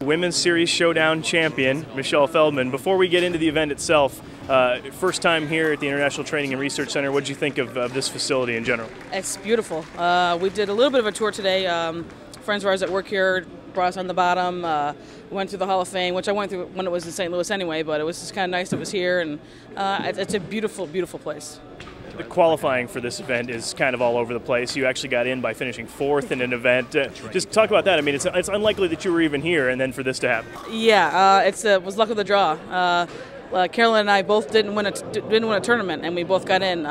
Women's Series Showdown champion, Michelle Feldman. Before we get into the event itself, first time here at the International Training and Research Center, what did you think of this facility in general? It's beautiful. We did a little bit of a tour today. Friends of ours that work here brought us on the bottom. Went through the Hall of Fame, which I went through when it was in St. Louis anyway, but it was just kind of nice that it was here, and it's a beautiful, beautiful place. The qualifying for this event is kind of all over the place. You actually got in by finishing fourth in an event. Just talk about that. I mean, it's unlikely that you were even here, and then for this to happen. Yeah, it was luck of the draw. Carolyn and I both didn't win a tournament, and we both got in.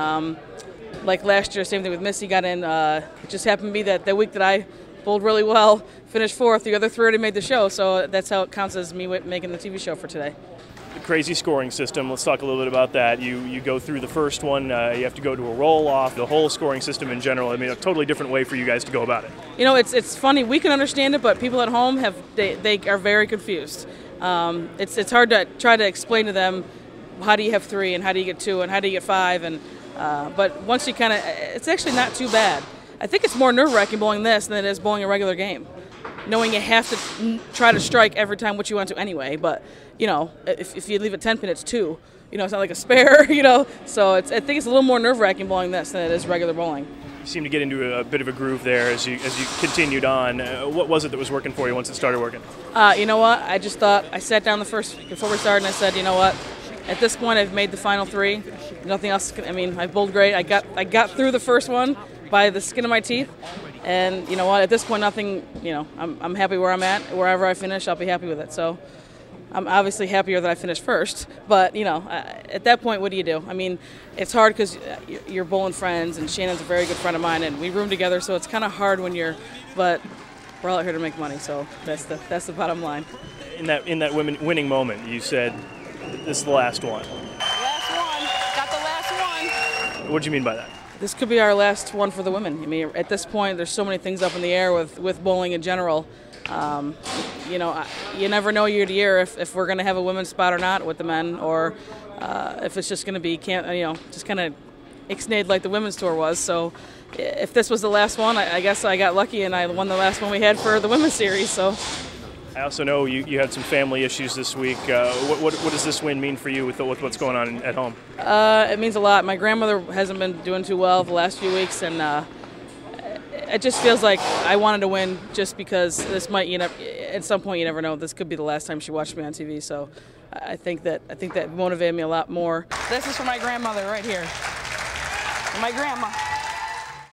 Like last year, same thing with Missy got in. It just happened to be that the week that I bowled really well, finished fourth. The other three already made the show, so that's how it counts as me making the TV show for today. The crazy scoring system, let's talk a little bit about that. You go through the first one, you have to go to a roll-off, the whole scoring system in general. I mean, a totally different way for you guys to go about it. You know, it's funny, we can understand it, but people at home, they are very confused. It's hard to try to explain to them, how do you have three, and how do you get two, and how do you get five, and but once you kind of, it's actually not too bad. I think it's more nerve-wracking bowling this than it is bowling a regular game, knowing you have to try to strike every time, which you want to anyway. But you know, if you leave it 10 pin, it's two. You know, it's not like a spare. You know, so I think it's a little more nerve-wracking bowling this than it is regular bowling. You seem to get into a bit of a groove there as you continued on. What was it that was working for you once it started working? You know what? I just thought, I sat down before we started, and I said, you know what? At this point, I've made the final three. Nothing else. I mean, I bowled great. I got through the first one by the skin of my teeth. And you know what? At this point, nothing. You know, I'm happy where I'm at. Wherever I finish, I'll be happy with it. So, I'm obviously happier that I finished first. But you know, at that point, what do you do? I mean, it's hard because you're bowling friends, and Shannon's a very good friend of mine, and we room together. So it's kind of hard when you're. But we're all out here to make money. So that's the bottom line. In that winning moment, you said, "This is the last one." Last one. Got the last one. What do you mean by that? This could be our last one for the women. I mean, at this point, there's so many things up in the air with bowling in general. You know, you never know year to year if we're going to have a women's spot or not with the men, or if it's just going to be, just kind of ixnayed like the women's tour was. So if this was the last one, I guess I got lucky and I won the last one we had for the women's series. So. I also know you had some family issues this week. What does this win mean for you with what's going on at home? It means a lot. My grandmother hasn't been doing too well the last few weeks, and it just feels like I wanted to win just because this might, at some point you never know. This could be the last time she watched me on TV. So I think that motivated me a lot more. This is for my grandmother right here. My grandma.